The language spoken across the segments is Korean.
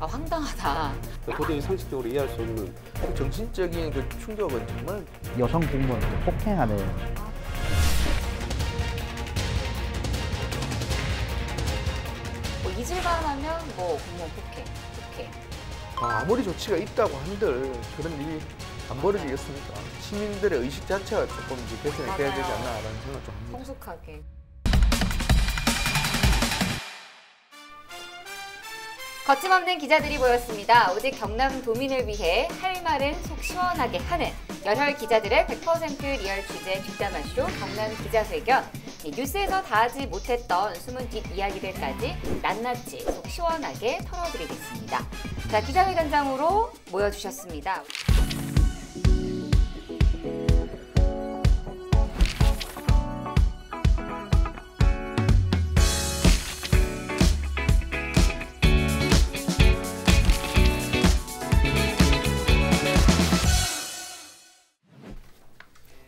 황당하다. 도저히 상식적으로 이해할 수 없는 정신적인 그 충격은 정말 여성 공무원을 폭행하는 뭐 잊을만하면 뭐 공무원 폭행. 아무리 조치가 있다고 한들 그런 일이 안 벌어지겠습니까? 시민들의 의식 자체가 조금 이제 개선이 돼야 되지 않나라는 생각 좀 합니다. 성숙하게. 거침없는 기자들이 모였습니다. 오직 경남도민을 위해 할 말은 속 시원하게 하는 열혈 기자들의 100% 리얼 취재 뒷담화쇼 경남 기자회견. 뉴스에서 다 하지 못했던 숨은 뒷이야기들까지 낱낱이 속 시원하게 털어드리겠습니다. 자, 기자회견장으로 모여주셨습니다.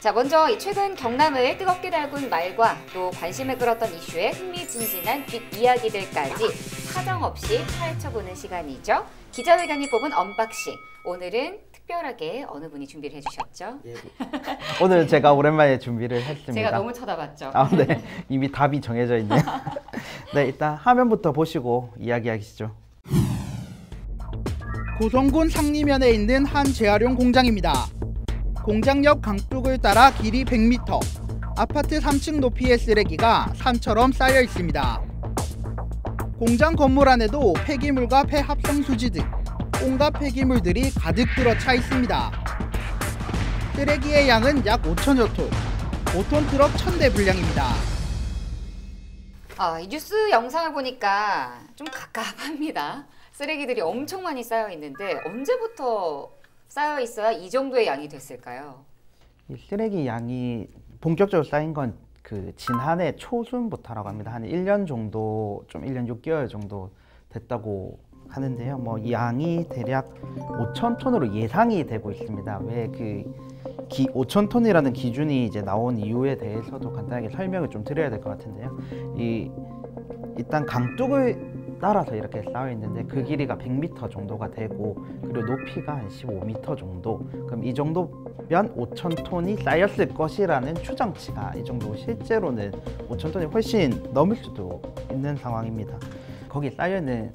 자, 먼저 최근 경남을 뜨겁게 달군 말과 또 관심을 끌었던 이슈에 흥미진진한 뒷이야기들까지 사정없이 파헤쳐보는 시간이죠. 기자회견이 뽑은 언박싱. 오늘은 특별하게 어느 분이 준비를 해주셨죠? 예. 오늘 제가 오랜만에 준비를 했습니다. 제가 너무 쳐다봤죠? 아, 네. 이미 답이 정해져 있네요. 네, 일단 화면부터 보시고 이야기하시죠. 고성군 상리면에 있는 한 재활용 공장입니다. 공장 옆 강둑을 따라 길이 100m, 아파트 3층 높이의 쓰레기가 산처럼 쌓여 있습니다. 공장 건물 안에도 폐기물과 폐합성 수지 등 온갖 폐기물들이 가득 들어차 있습니다. 쓰레기의 양은 약 5천여 톤, 5톤 트럭 1000대 분량입니다. 이 뉴스 영상을 보니까 좀 갑갑합니다. 쓰레기들이 엄청 많이 쌓여 있는데 언제부터 쌓여 있어야 이 정도의 양이 됐을까요? 이 쓰레기 양이 본격적으로 쌓인 건 그 지난해 초순부터라고 합니다. 한 1년 정도, 좀 1년 6개월 정도 됐다고 하는데요. 뭐 이 양이 대략 5,000톤으로 예상이 되고 있습니다. 왜 그 5,000톤이라는 기준이 이제 나온 이유에 대해서도 간단하게 설명을 좀 드려야 될 것 같은데요. 일단 강둑을 따라서 이렇게 쌓여 있는데 그 길이가 100m 정도가 되고 그리고 높이가 한 15m 정도. 그럼 이 정도면 5,000톤이 쌓였을 것이라는 추정치가 이 정도. 실제로는 5,000톤이 훨씬 넘을 수도 있는 상황입니다. 거기 쌓여 있는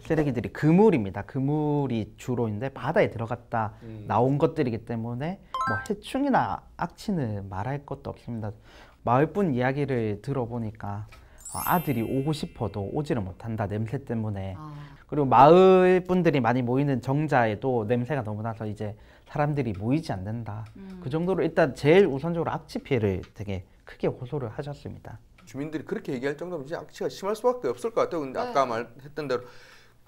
쓰레기들이 그물입니다. 그물이 주로인데 바다에 들어갔다 나온 것들이기 때문에 뭐 해충이나 악취는 말할 것도 없습니다. 마을분 이야기를 들어보니까 아들이 오고 싶어도 오지를 못한다, 냄새 때문에. 그리고 마을 분들이 많이 모이는 정자에도 냄새가 너무 나서 이제 사람들이 모이지 않는다. 그 정도로 일단 제일 우선적으로 악취 피해를 되게 크게 호소를 하셨습니다. 주민들이 그렇게 얘기할 정도면 이제 악취가 심할 수밖에 없을 것 같아요. 근데 아까 말했던 대로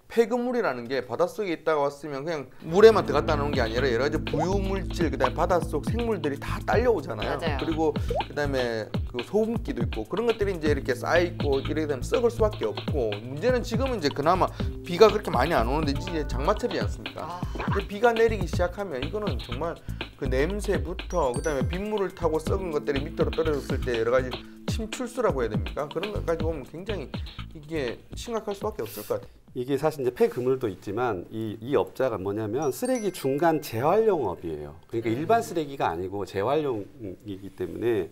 폐기물이라는 게 바닷속에 있다가 왔으면 그냥 물에만 들어갔다 나오는 게 아니라 여러 가지 부유물질, 그다음에 바닷속 생물들이 다 딸려오잖아요. 맞아요. 그리고 그다음에 그 소금기도 있고 그런 것들이 이제 이렇게 쌓여 있고 이렇게 되면 썩을 수밖에 없고, 문제는 지금은 이제 그나마 비가 그렇게 많이 안 오는데 이제 장마철이지 않습니까? 근데 비가 내리기 시작하면 이거는 정말 그 냄새부터 그다음에 빗물을 타고 썩은 것들이 밑으로 떨어졌을 때 여러 가지 침출수라고 해야 됩니까? 그런 것까지 보면 굉장히 이게 심각할 수밖에 없을 것 같아요. 이게 사실 이제 폐그물도 있지만 이 업자가 뭐냐면 쓰레기 중간 재활용업이에요. 그러니까 일반 쓰레기가 아니고 재활용이기 때문에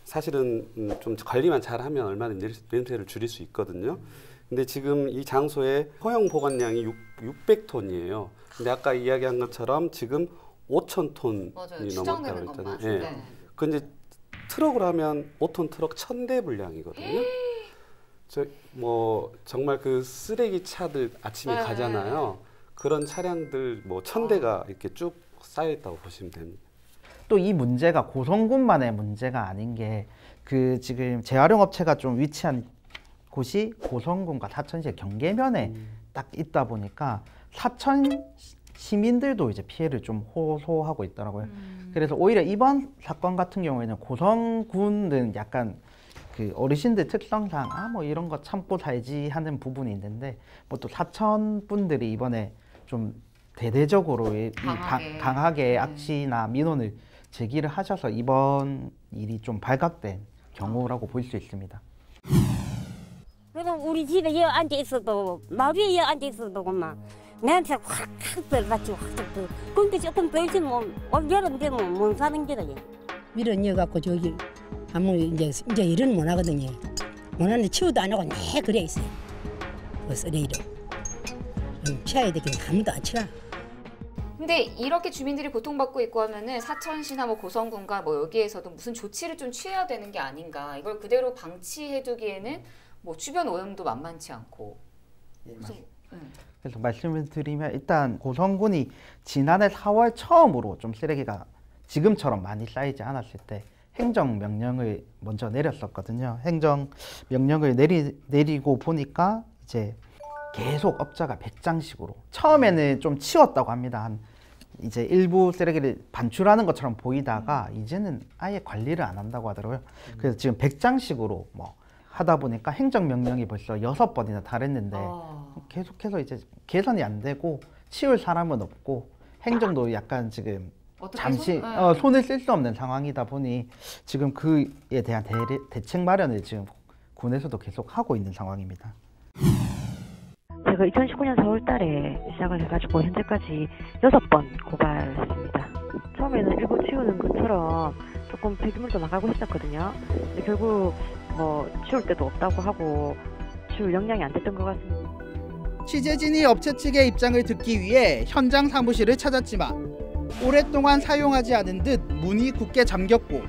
사실은 좀 관리만 잘하면 얼마든지 냄새를 줄일 수 있거든요. 근데 지금 이 장소에 허용 보관량이 600톤이에요. 근데 아까 이야기한 것처럼 지금 5,000톤이 넘었다고 했잖아요. 예. 네. 그 이제 트럭으로 하면 5톤 트럭 1000대 분량이거든요. 뭐 정말 그 쓰레기 차들 아침에 가잖아요. 그런 차량들 뭐 1000대가 이렇게 쭉 쌓여 있다고 보시면 됩니다. 또 이 문제가 고성군만의 문제가 아닌 게 그 지금 재활용 업체가 좀 위치한 곳이 고성군과 사천시의 경계면에 딱 있다 보니까 사천 시민들도 이제 피해를 좀 호소하고 있더라고요. 그래서 오히려 이번 사건 같은 경우에는 고성군은 약간 그 어르신들 특성상 뭐 이런 거 참고 살지 하는 부분이 있는데 뭐 또 사천 분들이 이번에 좀 대대적으로 강하게 악취나 민원을 제기를 하셔서 이번 일이 좀 발각된 경우라고 볼 수 있습니다. 왜냐면 우리 집에 여 앉아 있어도 마루에 여 앉아 있어도 그만 내한테 확 들어갔지 확 들어. 근데 조금 더 있으면 여름 되면 못 사는 게다. 밀어넣어 갖고 저기 아무 이제 일은 못 하거든요. 못 하는데 치우도 안 하고 내 그래 있어요. 그 쓰레기로 치워야 되긴 아무도 안 치워. 근데 이렇게 주민들이 고통받고 있고 하면은 사천시나 뭐 고성군과 뭐 여기에서도 무슨 조치를 좀 취해야 되는 게 아닌가. 이걸 그대로 방치해두기에는 뭐 주변 오염도 만만치 않고. 그래서 말씀을 드리면 일단 고성군이 지난해 4월 처음으로 좀 쓰레기가 지금처럼 많이 쌓이지 않았을 때 행정명령을 먼저 내렸었거든요. 행정명령을 내리고 보니까 이제 계속 업자가 백장식으로 처음에는 좀 치웠다고 합니다. 이제 일부 쓰레기를 반출하는 것처럼 보이다가 이제는 아예 관리를 안 한다고 하더라고요. 그래서 지금 백장식으로 뭐 하다 보니까 행정명령이 벌써 6번이나 달했는데 계속해서 이제 개선이 안 되고 치울 사람은 없고 행정도 약간 지금 잠시 손을 쓸 수 없는 상황이다 보니 지금 그에 대한 대책 마련을 지금 군에서도 계속 하고 있는 상황입니다. 제가 2019년 4월 달에 시작을 해가지고 현재까지 6번 고발을 했습니다. 처음에는 일부 치우는 것처럼 조금 폐기물도 나가고 있었거든요. 근데 결국 뭐 치울 데도 없다고 하고 치울 역량이 안 됐던 것 같습니다. 취재진이 업체 측의 입장을 듣기 위해 현장 사무실을 찾았지만 오랫동안 사용하지 않은 듯 문이 굳게 잠겼고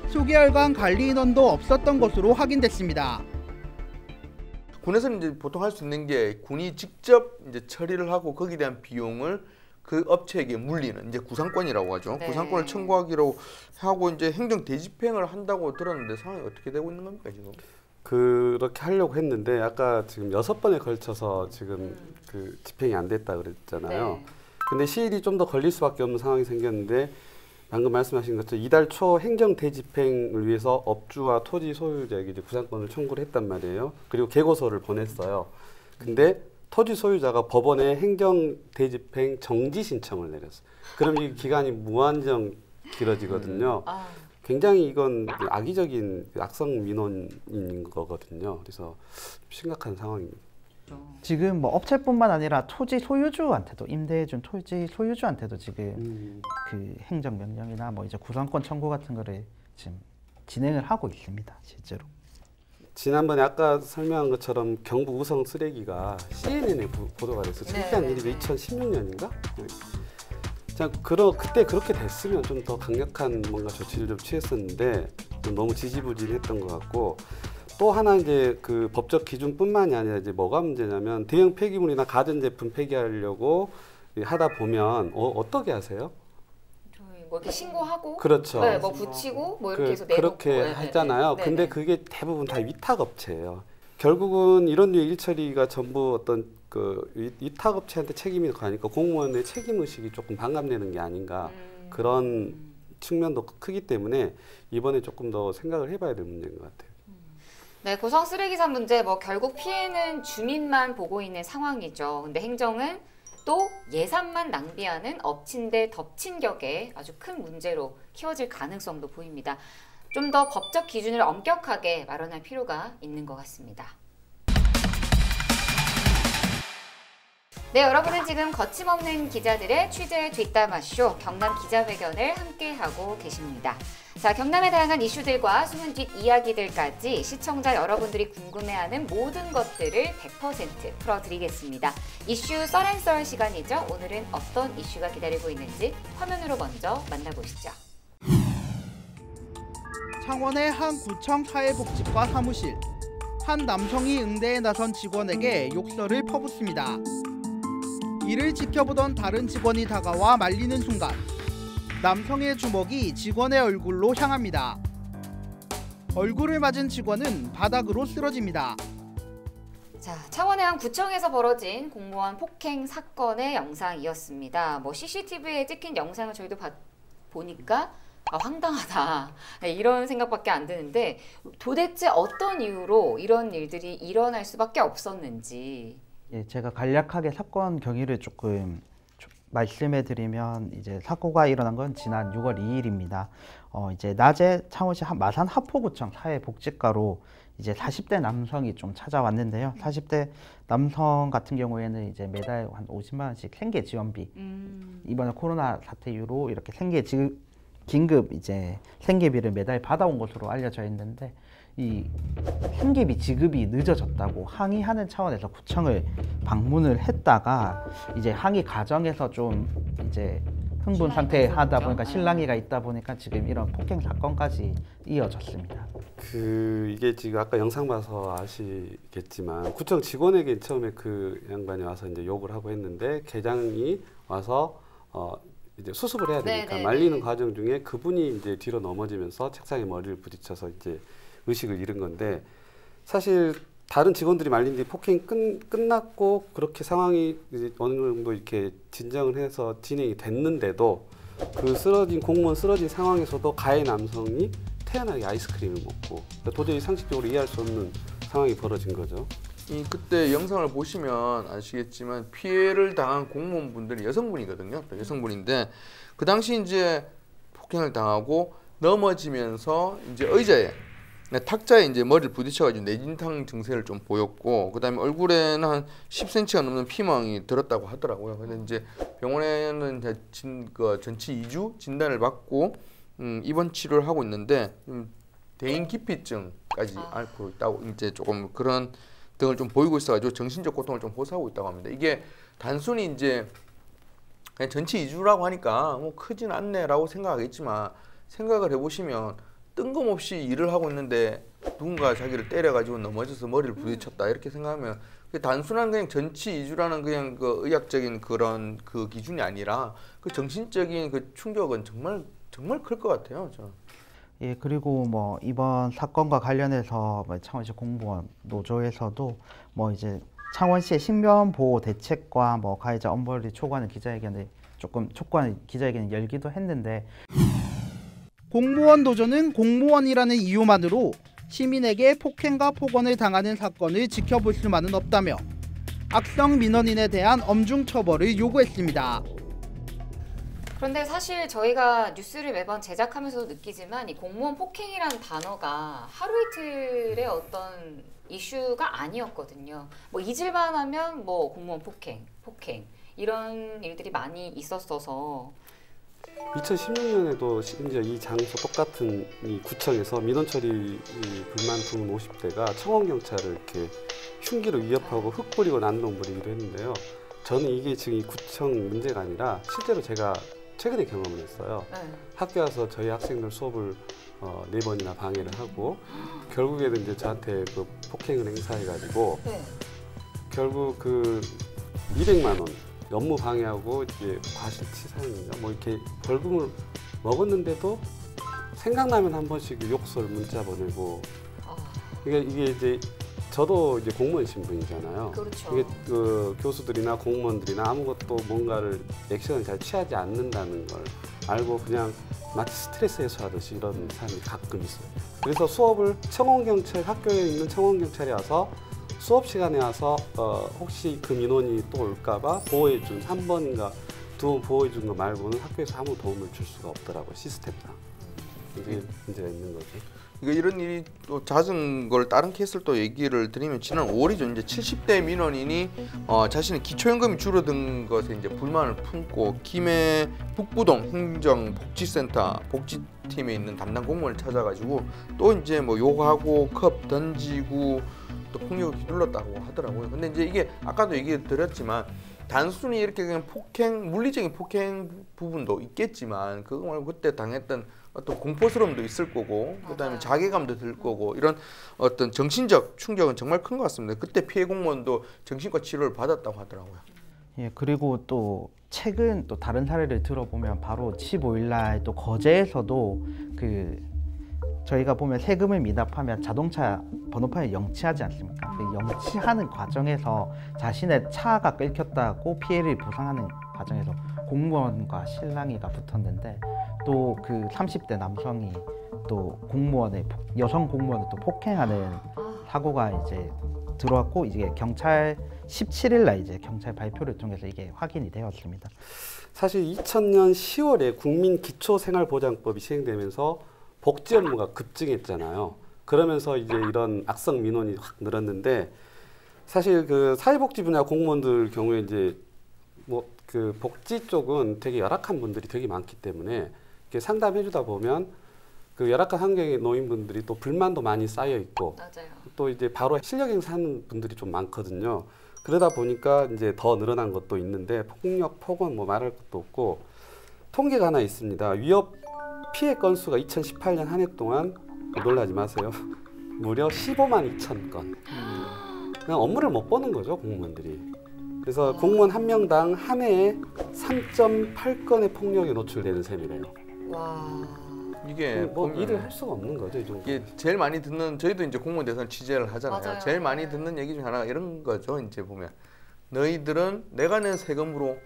수개월간 관리 인원도 없었던 것으로 확인됐습니다. 군에서는 이제 보통 할 수 있는 게 군이 직접 이제 처리를 하고 거기에 대한 비용을 그 업체에게 물리는 이제 구상권이라고 하죠. 네. 구상권을 청구하기로 하고 이제 행정 대집행을 한다고 들었는데 상황이 어떻게 되고 있는 겁니까 지금? 그렇게 하려고 했는데 아까 지금 6번에 걸쳐서 지금 그 집행이 안 됐다 그랬잖아요. 네. 근데 시일이 좀 더 걸릴 수밖에 없는 상황이 생겼는데 방금 말씀하신 것처럼 이달 초 행정 대집행을 위해서 업주와 토지 소유자에게 이제 구상권을 청구를 했단 말이에요. 그리고 계고서를 보냈어요. 근데 토지 소유자가 법원에 행정 대집행 정지 신청을 내렸어요. 그럼 이 기간이 무한정 길어지거든요. 굉장히 이건 악의적인 악성 민원인 거거든요. 그래서 심각한 상황입니다. 지금 뭐 업체뿐만 아니라 토지 소유주한테도 임대해준 토지 소유주한테도 지금 그 행정명령이나 뭐 이제 구상권 청구 같은 거를 지금 진행을 하고 있습니다. 실제로. 지난번에 아까 설명한 것처럼 경북 우성 쓰레기가 CNN에 보도가 됐어요. 창피한 일이 2016년인가? 자, 그때 그렇게 됐으면 좀 더 강력한 뭔가 조치를 좀 취했었는데 좀 너무 지지부진했던 것 같고 또 하나 이제 그 법적 기준뿐만이 아니라 이제 뭐가 문제냐면 대형 폐기물이나 가전제품 폐기하려고 하다 보면 어떻게 하세요? 뭐 이렇게 신고하고, 그렇죠. 네, 뭐 붙이고, 뭐 이렇게 해서 내놓고 그렇게 하잖아요. 근데 그게 대부분 다 위탁업체예요. 결국은 이런 류의 일처리가 전부 어떤 그 위탁업체한테 책임이 가니까 공무원의 책임 의식이 조금 반감되는 게 아닌가 그런 측면도 크기 때문에 이번에 조금 더 생각을 해봐야 될 문제인 것 같아요. 네, 고성 쓰레기산 문제 뭐 결국 피해는 주민만 보고 있는 상황이죠. 근데 행정은 또 예산만 낭비하는 엎친 데 덮친 격의 아주 큰 문제로 키워질 가능성도 보입니다. 좀 더 법적 기준을 엄격하게 마련할 필요가 있는 것 같습니다. 네, 여러분은 지금 거침없는 기자들의 취재 뒷담화쇼 경남 기자회견을 함께하고 계십니다. 자, 경남의 다양한 이슈들과 숨은 뒷이야기들까지 시청자 여러분들이 궁금해하는 모든 것들을 100% 풀어드리겠습니다. 이슈 썰앤썰 시간이죠. 오늘은 어떤 이슈가 기다리고 있는지 화면으로 먼저 만나보시죠. 창원의 한 구청 사회복지과 사무실. 한 남성이 응대에 나선 직원에게 욕설을 퍼붓습니다. 이를 지켜보던 다른 직원이 다가와 말리는 순간 남성의 주먹이 직원의 얼굴로 향합니다. 얼굴을 맞은 직원은 바닥으로 쓰러집니다. 자, 창원의 한 구청에서 벌어진 공무원 폭행 사건의 영상이었습니다. 뭐 CCTV에 찍힌 영상을 저희도 보니까 황당하다. 네, 이런 생각밖에 안 드는데 도대체 어떤 이유로 이런 일들이 일어날 수밖에 없었는지. 예, 제가 간략하게 사건 경위를 조금 말씀해드리면 이제 사고가 일어난 건 지난 6월 2일입니다. 이제 낮에 창원시 마산 하포구청 사회복지과로 이제 40대 남성이 좀 찾아왔는데요. 40대 남성 같은 경우에는 이제 매달 한 50만 원씩 생계 지원비. 이번에 코로나 사태 이후로 이렇게 긴급 이제 생계비를 매달 받아온 것으로 알려져 있는데 이 생계비 지급이 늦어졌다고 항의하는 차원에서 구청을 방문을 했다가 이제 항의 과정에서 좀 이제 흥분 상태에 하다 보니까 실랑이가 있다 보니까 지금 이런 폭행 사건까지 이어졌습니다. 이게 지금 아까 영상 봐서 아시겠지만 구청 직원에게 처음에 그 양반이 와서 이제 욕을 하고 했는데 계장이 와서 이제 수습을 해야 되니까 말리는 과정 중에 그분이 이제 뒤로 넘어지면서 책상에 머리를 부딪혀서 이제 의식을 잃은 건데 사실 다른 직원들이 말린 뒤 폭행이 끝났고 그렇게 상황이 이제 어느 정도 이렇게 진정을 해서 진행이 됐는데도 그 공무원 쓰러진 상황에서도 가해 남성이 태연하게 아이스크림을 먹고 그러니까 도저히 상식적으로 이해할 수 없는 상황이 벌어진 거죠. 그때 영상을 보시면 아시겠지만 피해를 당한 공무원분들이 여성분이거든요. 여성분인데 그 당시 이제 폭행을 당하고 넘어지면서 이제 의자에 탁자에 이제 머리를 부딪혀가지고 뇌진탕 증세를 좀 보였고 그다음에 얼굴에는 한 10cm가 넘는 피멍이 들었다고 하더라고요. 근데 이제 병원에는 전치 2주 진단을 받고 입원 치료를 하고 있는데 대인 기피증까지 앓고 있다고 이제 조금 그런 등을 좀 보이고 있어가지고 정신적 고통을 좀 호소하고 있다고 합니다. 이게 단순히 이제 그냥 전치 2주라고 하니까 뭐 크진 않네라고 생각하겠지만 생각을 해보시면 뜬금없이 일을 하고 있는데 누군가 자기를 때려가지고 넘어져서 머리를 부딪혔다 이렇게 생각하면 단순한 그냥 전치 2주라는 그냥 그 의학적인 그런 그 기준이 아니라 그 정신적인 그 충격은 정말 클 것 같아요. 저는. 예, 그리고 뭐 이번 사건과 관련해서 창원시 공무원 노조에서도 뭐 이제 창원시의 신변 보호 대책과 뭐 가해자 엄벌을 촉구하는 기자회견을 열기도 했는데 공무원 노조는 공무원이라는 이유만으로 시민에게 폭행과 폭언을 당하는 사건을 지켜볼 수만은 없다며 악성 민원인에 대한 엄중 처벌을 요구했습니다. 그런데 사실 저희가 뉴스를 매번 제작하면서도 느끼지만 이 공무원 폭행이라는 단어가 하루 이틀의 어떤 이슈가 아니었거든요. 뭐 잊을만 하면 뭐 공무원 폭행 이런 일들이 많이 있었어서 2016년에도 심지어 이 장소 똑같은 이 구청에서 민원 처리 불만 주문 50대가 청원경찰을 이렇게 흉기로 위협하고 흙 뿌리고 난동 부리기도 했는데요. 저는 이게 지금 이 구청 문제가 아니라 실제로 제가 최근에 경험을 했어요. 학교 와서 저희 학생들 수업을 4번이나 방해를 하고 결국에는 이제 저한테 그 폭행을 행사해가지고 결국 그 200만 원 업무 방해하고 이제 과실치사인가 뭐 이렇게 벌금을 먹었는데도 생각나면 한 번씩 욕설 문자 보내고 이게 이제 저도 이제 공무원 신분이잖아요. 그렇죠. 이게 그 교수들이나 공무원들이나 아무것도 뭔가를 액션을 잘 취하지 않는다는 걸 알고 그냥 마치 스트레스 해소하듯이 이런 사람이 가끔 있어요. 그래서 수업을 학교에 있는 청원경찰이 와서 수업 시간에 와서 혹시 그 민원이 또 올까봐 보호해준 한 번인가 2번 보호해준 거 말고는 학교에서 아무 도움을 줄 수가 없더라고요. 시스템상. 이게 문제가 있는 거죠. 이런 일이 또 잦은 걸 다른 케이스를 또 얘기를 드리면 지난 5월이죠. 이제 70대 민원인이 자신의 기초연금이 줄어든 것에 이제 불만을 품고 김해 북부동 행정복지센터 복지팀에 있는 담당 공무원을 찾아가지고 또 이제 뭐 욕하고 컵 던지고 또 폭력을 휘둘렀다고 하더라고요. 근데 이제 이게 아까도 얘기 드렸지만 단순히 이렇게 그냥 물리적인 폭행 부분도 있겠지만 그거 말고 그때 당했던 어떤 공포스러움도 있을 거고 그다음에 자괴감도 들 거고 이런 어떤 정신적 충격은 정말 큰 것 같습니다. 그때 피해 공무원도 정신과 치료를 받았다고 하더라고요. 예, 그리고 또 최근 또 다른 사례를 들어보면 바로 15일 날 또 거제에서도 저희가 보면 세금을 미납하면 자동차 번호판을 영치하지 않습니까? 그 영치하는 과정에서 자신의 차가 끌켰다고 피해를 보상하는 과정에서 공무원과 실랑이가 붙었는데 또 그 30대 남성이 또 여성 공무원을 또 폭행하는 사고가 이제 들어왔고 이제 경찰 17일 날 이제 경찰 발표를 통해서 이게 확인이 되었습니다. 사실 2000년 10월에 국민기초생활보장법이 시행되면서 복지 업무가 급증했잖아요. 그러면서 이제 이런 악성 민원이 확 늘었는데 사실 그 사회복지 분야 공무원들 경우에 이제 뭐 그 복지 쪽은 되게 열악한 분들이 되게 많기 때문에 이렇게 상담해주다 보면 그 열악한 환경의 노인분들이 또 불만도 많이 쌓여 있고 맞아요. 또 이제 바로 실력 행사하는 분들이 좀 많거든요. 그러다 보니까 이제 더 늘어난 것도 있는데 폭력, 폭언 뭐 말할 것도 없고 통계가 하나 있습니다. 위협 피해 건수가 2018년 한 해 동안 놀라지 마세요. 무려 15만 2천 건. 그냥 업무를 못 보는 거죠, 공무원들이. 그래서 공무원 한 명당 한 해에 3.8건의 폭력에 노출되는 셈이래요. 와. 이게 뭐 일을 할 수가 없는 거죠, 이 정도. 이게 제일 많이 듣는 저희도 이제 공무원 대상 취재를 하잖아요. 맞아요. 제일 많이 듣는 얘기 중 하나가 이런 거죠. 이제 보면 너희들은 내가 낸 세금으로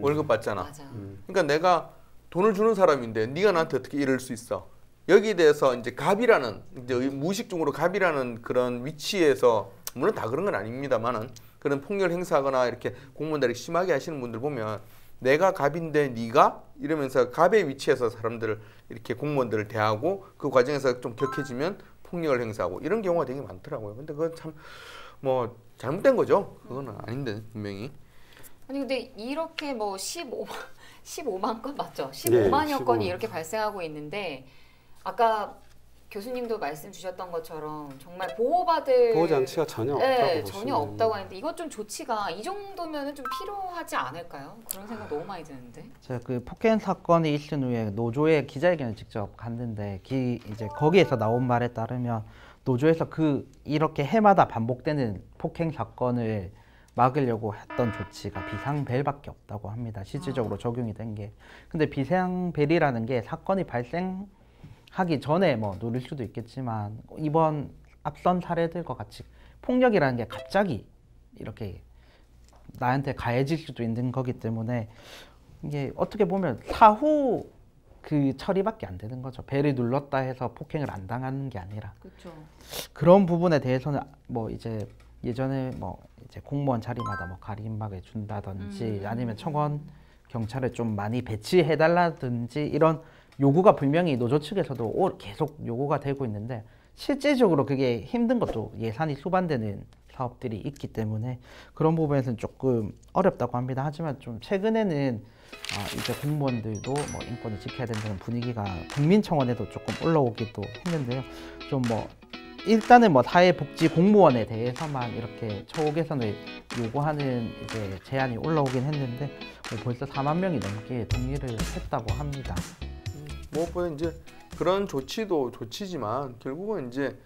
월급 받잖아. 맞아. 그러니까 내가 돈을 주는 사람인데 네가 나한테 어떻게 이럴 수 있어? 여기에 대해서 이제 갑이라는 이제 무의식적으로 갑이라는 그런 위치에서 물론 다 그런 건 아닙니다만은 그런 폭력을 행사하거나 이렇게 공무원들이 심하게 하시는 분들 보면 내가 갑인데 네가 이러면서 갑의 위치에서 사람들을 이렇게 공무원들을 대하고 그 과정에서 좀 격해지면 폭력을 행사하고 이런 경우가 되게 많더라고요. 근데 그건 참 뭐 잘못된 거죠. 그거는 아닌데 분명히. 아니 근데 이렇게 뭐 15만 건 맞죠? 15만여 네, 건이 15만. 이렇게 발생하고 있는데 아까 교수님도 말씀 주셨던 것처럼 정말 보호받을 보호 장치가 전혀 없다고 네, 보시면 전혀 없다고 하는데 이것 좀 조치가 이 정도면은 좀 필요하지 않을까요? 그런 생각 너무 많이 드는데. 제가 그 폭행 사건이 있은 후에 노조의 기자회견을 직접 갔는데 이제 거기에서 나온 말에 따르면 노조에서 이렇게 해마다 반복되는 폭행 사건을 막으려고 했던 조치가 비상벨밖에 없다고 합니다. 실질적으로 적용이 된 게. 근데 비상벨이라는 게 사건이 발생하기 전에 뭐 누릴 수도 있겠지만 이번 앞선 사례들과 같이 폭력이라는 게 갑자기 이렇게 나한테 가해질 수도 있는 거기 때문에 이게 어떻게 보면 사후 그 처리밖에 안 되는 거죠. 벨을 눌렀다 해서 폭행을 안 당하는 게 아니라. 그렇죠. 그런 부분에 대해서는 뭐 이제 예전에 뭐 이제 공무원 자리마다 뭐 가림막을 준다든지 아니면 청원 경찰을 좀 많이 배치해 달라든지 이런 요구가 분명히 노조 측에서도 계속 요구가 되고 있는데 실질적으로 그게 힘든 것도 예산이 수반되는 사업들이 있기 때문에 그런 부분에서는 조금 어렵다고 합니다. 하지만 좀 최근에는 이제 공무원들도 뭐 인권을 지켜야 된다는 분위기가 국민청원에도 조금 올라오기도 했는데요. 좀 뭐 일단은 뭐 사회복지 공무원에 대해서만 이렇게 처우 개선을 요구하는 이제 제안이 올라오긴 했는데 벌써 4만 명이 넘게 동의를 했다고 합니다. 무엇보다 이제 그런 조치도 조치지만 결국은 이제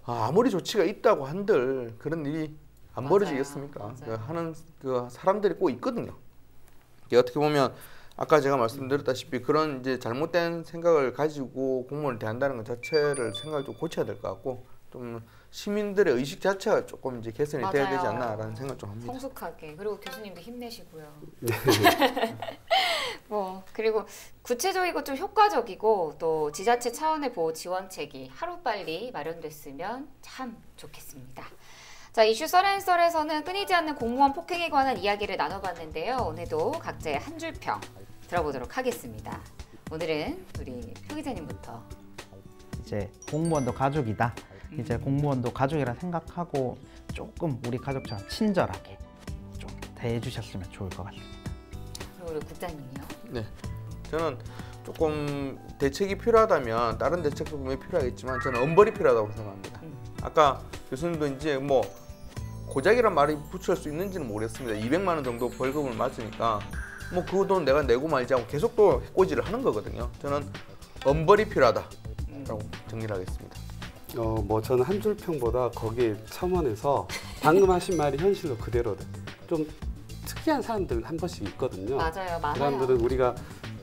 아무리 조치가 있다고 한들 그런 일이 안 맞아요. 벌어지겠습니까? 맞아요. 하는 그 사람들이 꼭 있거든요. 이게 어떻게 보면 아까 제가 말씀드렸다시피 그런 이제 잘못된 생각을 가지고 공무원을 대한다는 것 자체를 생각을 좀 고쳐야 될 것 같고 좀 시민들의 의식 자체가 조금 이제 개선이 돼야 되지 않나라는 생각 좀 합니다. 성숙하게. 그리고 교수님도 힘내시고요. 뭐 그리고 구체적이고 좀 효과적이고 또 지자체 차원의 보호 지원책이 하루빨리 마련됐으면 참 좋겠습니다. 자, 이슈 썰앤썰에서는 끊이지 않는 공무원 폭행에 관한 이야기를 나눠봤는데요. 오늘도 각자의 한 줄 평 들어보도록 하겠습니다. 오늘은 우리 표 기자님부터. 이제 공무원도 가족이다. 이제 공무원도 가족이라 생각하고 조금 우리 가족처럼 친절하게 좀 대해주셨으면 좋을 것 같습니다. 그리고 우리 국장님이요. 네, 저는 조금 대책이 필요하다면 다른 대책도 분명히 필요하겠지만 저는 엄벌이 필요하다고 생각합니다. 아까 교수님도 이제 뭐 고작이란 말이 붙일 수 있는지는 모르겠습니다. 200만 원 정도 벌금을 맞으니까 뭐 그 돈 내가 내고 말지 하고 계속 또 해코지를 하는 거거든요. 저는 엄벌이 필요하다라고 정리를 하겠습니다. 뭐 저는 한 줄 평보다 거기에 첨언해서 방금 하신 말이 현실로 그대로 좀 특이한 사람들 한 번씩 있거든요. 맞아요, 그 사람들은 우리가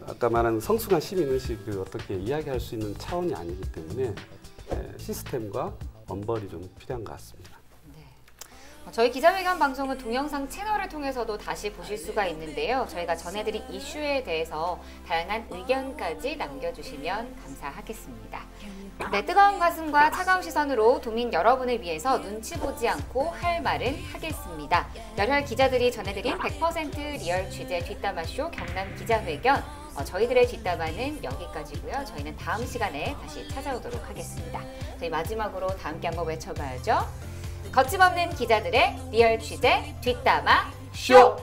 아까 말한 성숙한 시민의식을 어떻게 이야기할 수 있는 차원이 아니기 때문에 시스템과 엄벌이 좀 필요한 것 같습니다. 네. 저희 기자회견 방송은 동영상 채널을 통해서도 다시 보실 수가 있는데요. 저희가 전해드린 이슈에 대해서 다양한 의견까지 남겨주시면 감사하겠습니다. 네, 뜨거운 가슴과 차가운 시선으로 도민 여러분을 위해서 눈치 보지 않고 할 말은 하겠습니다. 열혈 기자들이 전해드린 100% 리얼 취재 뒷담화쇼 경남 기자회견. 저희들의 뒷담화는 여기까지고요. 저희는 다음 시간에 다시 찾아오도록 하겠습니다. 저희 마지막으로 다 함께 한번 외쳐봐야죠. 거침없는 기자들의 리얼 취재 뒷담화 쇼!